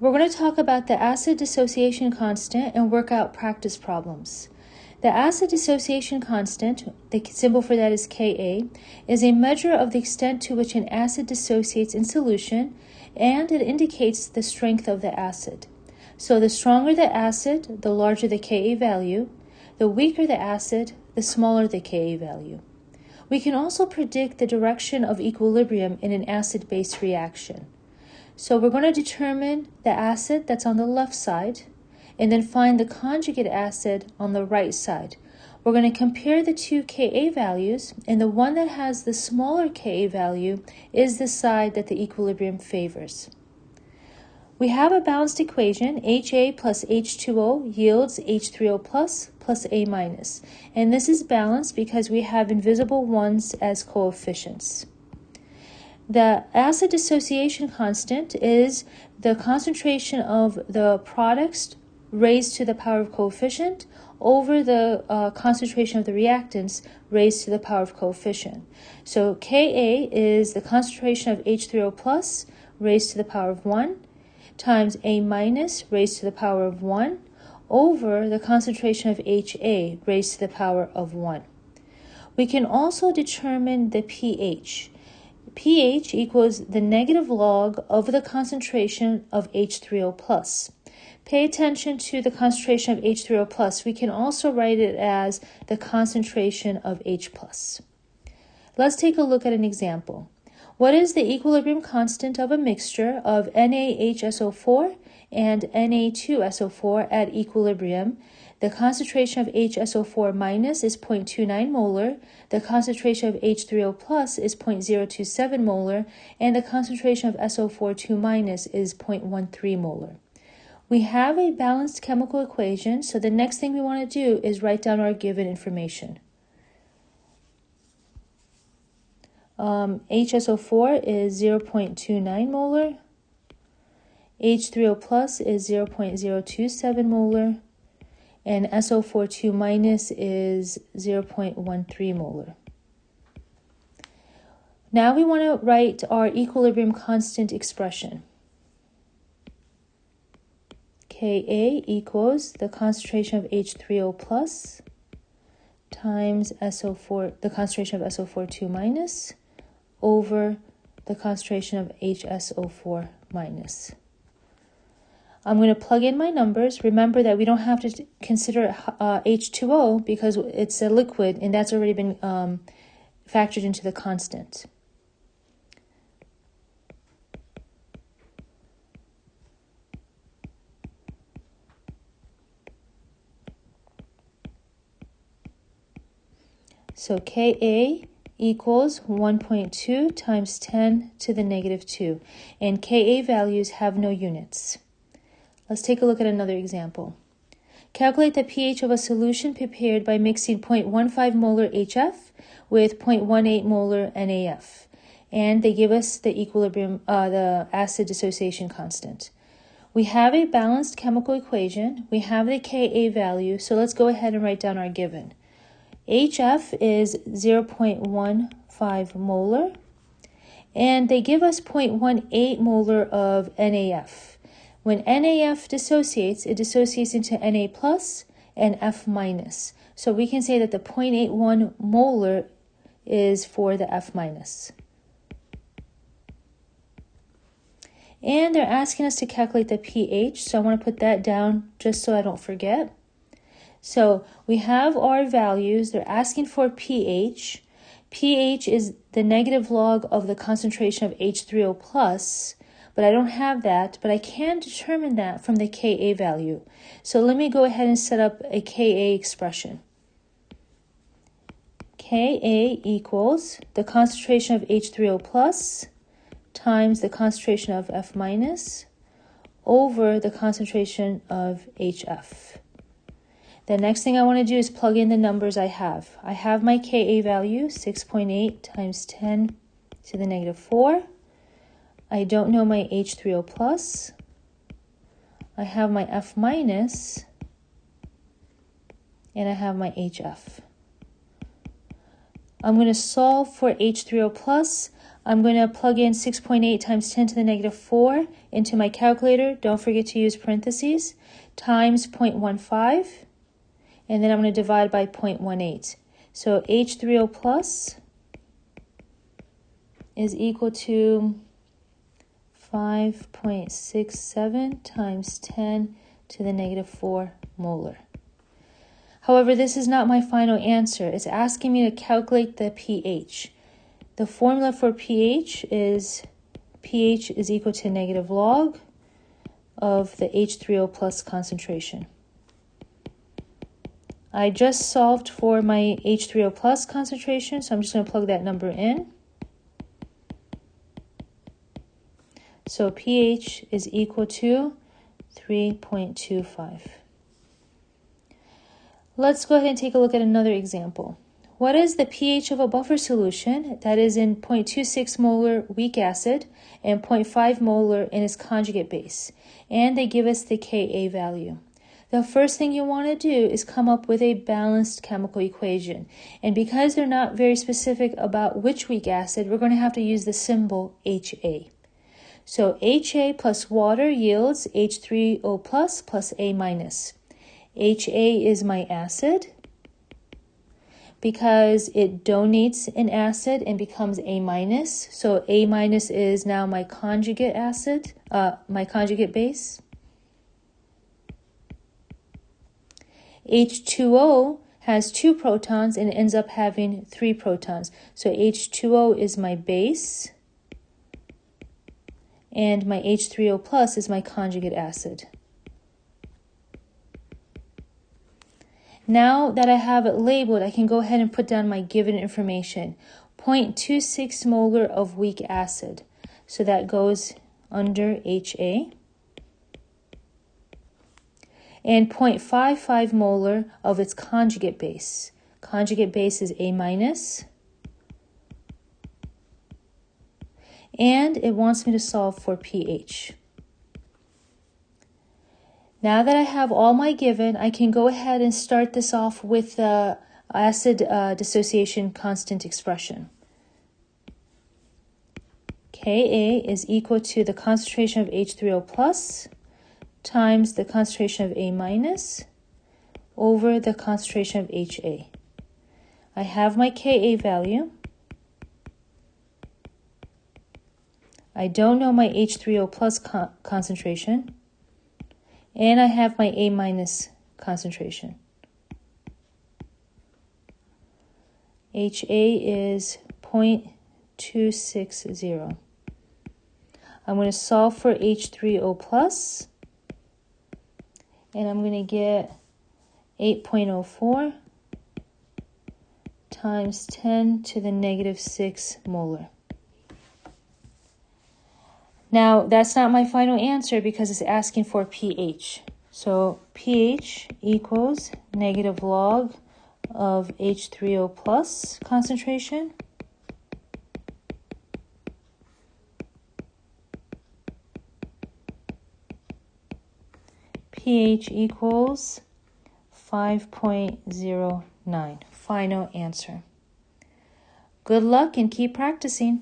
we're going to talk about the acid dissociation constant and work out practice problems. The acid dissociation constant, the symbol for that is Ka, is a measure of the extent to which an acid dissociates in solution, and it indicates the strength of the acid. So the stronger the acid, the larger the Ka value. The weaker the acid, the smaller the Ka value. We can also predict the direction of equilibrium in an acid-base reaction. So we're going to determine the acid that's on the left side and then find the conjugate acid on the right side. We're going to compare the two Ka values, and the one that has the smaller Ka value is the side that the equilibrium favors. We have a balanced equation, Ha plus H2O yields H3O plus A minus. And this is balanced because we have invisible ones as coefficients. The acid dissociation constant is the concentration of the products raised to the power of coefficient over the concentration of the reactants raised to the power of coefficient. So Ka is the concentration of H3O plus raised to the power of 1 times A minus raised to the power of 1 over the concentration of Ha raised to the power of 1. We can also determine the pH. pH equals the negative log of the concentration of H3O plus. Pay attention to the concentration of H3O plus. We can also write it as the concentration of H plus. Let's take a look at an example. What is the equilibrium constant of a mixture of NaHSO4 and Na2SO4 at equilibrium? The concentration of HSO4 minus is 0.29 molar, the concentration of H3O plus is 0.027 molar, and the concentration of SO4 minus is 0.13 molar. We have a balanced chemical equation, so the next thing we want to do is write down our given information. HSO4 is 0.29 molar, H3O plus is 0.027 molar, and SO4 minus is 0.13 molar. Now we want to write our equilibrium constant expression. Ka equals the concentration of H3O plus times SO4, the concentration of SO4 minus over the concentration of HSO4 minus. I'm going to plug in my numbers. Remember that we don't have to consider H2O because it's a liquid and that's already been factored into the constant. So Ka equals 1.2 times 10 to the negative 2. And Ka values have no units. Let's take a look at another example. Calculate the pH of a solution prepared by mixing 0.15 molar HF with 0.18 molar NaF. And they give us the equilibrium, the acid dissociation constant. We have a balanced chemical equation. We have the Ka value, so let's go ahead and write down our given. HF is 0.15 molar, and they give us 0.18 molar of NaF. When NaF dissociates, it dissociates into Na plus and F minus. So we can say that the 0.81 molar is for the F minus. And they're asking us to calculate the pH, so I want to put that down just so I don't forget. So we have our values. They're asking for pH. pH is the negative log of the concentration of H3O plus, but I don't have that, but I can determine that from the Ka value. So let me go ahead and set up a Ka expression. Ka equals the concentration of H3O plus times the concentration of F minus over the concentration of HF. The next thing I want to do is plug in the numbers I have. I have my Ka value, 6.8 times 10 to the negative 4. I don't know my H3O plus. I have my F minus, and I have my HF. I'm going to solve for H3O plus. I'm going to plug in 6.8 times 10 to the negative 4 into my calculator. Don't forget to use parentheses. Times 0.15. And then I'm going to divide by 0.18. So H3O plus is equal to 5.67 times 10 to the negative 4 molar. However, this is not my final answer. It's asking me to calculate the pH. The formula for pH is equal to negative log of the H3O plus concentration. I just solved for my H3O plus concentration, so I'm just going to plug that number in. So pH is equal to 3.25. Let's go ahead and take a look at another example. What is the pH of a buffer solution that is in 0.26 molar weak acid and 0.5 molar in its conjugate base? And they give us the Ka value. The first thing you want to do is come up with a balanced chemical equation. And because they're not very specific about which weak acid, we're going to have to use the symbol Ha. So Ha plus water yields H3O plus A minus. Ha is my acid because it donates an acid and becomes A minus. So A minus is now my conjugate acid, my conjugate base. H2O has 2 protons and it ends up having 3 protons. So H2O is my base and my H3O plus is my conjugate acid. Now that I have it labeled, I can go ahead and put down my given information. 0.26 molar of weak acid. So that goes under Ha. And 0.55 molar of its conjugate base. Conjugate base is A minus. And it wants me to solve for pH. Now that I have all my given, I can go ahead and start this off with the acid dissociation constant expression. Ka is equal to the concentration of H3O plus times the concentration of A minus over the concentration of Ha. I have my Ka value. I don't know my H3O plus concentration. And I have my A minus concentration. Ha is 0.260. I'm going to solve for H3O plus, and I'm going to get 8.04 times 10 to the negative 6 molar. Now, that's not my final answer because it's asking for pH. So pH equals negative log of H3O plus concentration pH equals 5.09. Final answer. Good luck and keep practicing.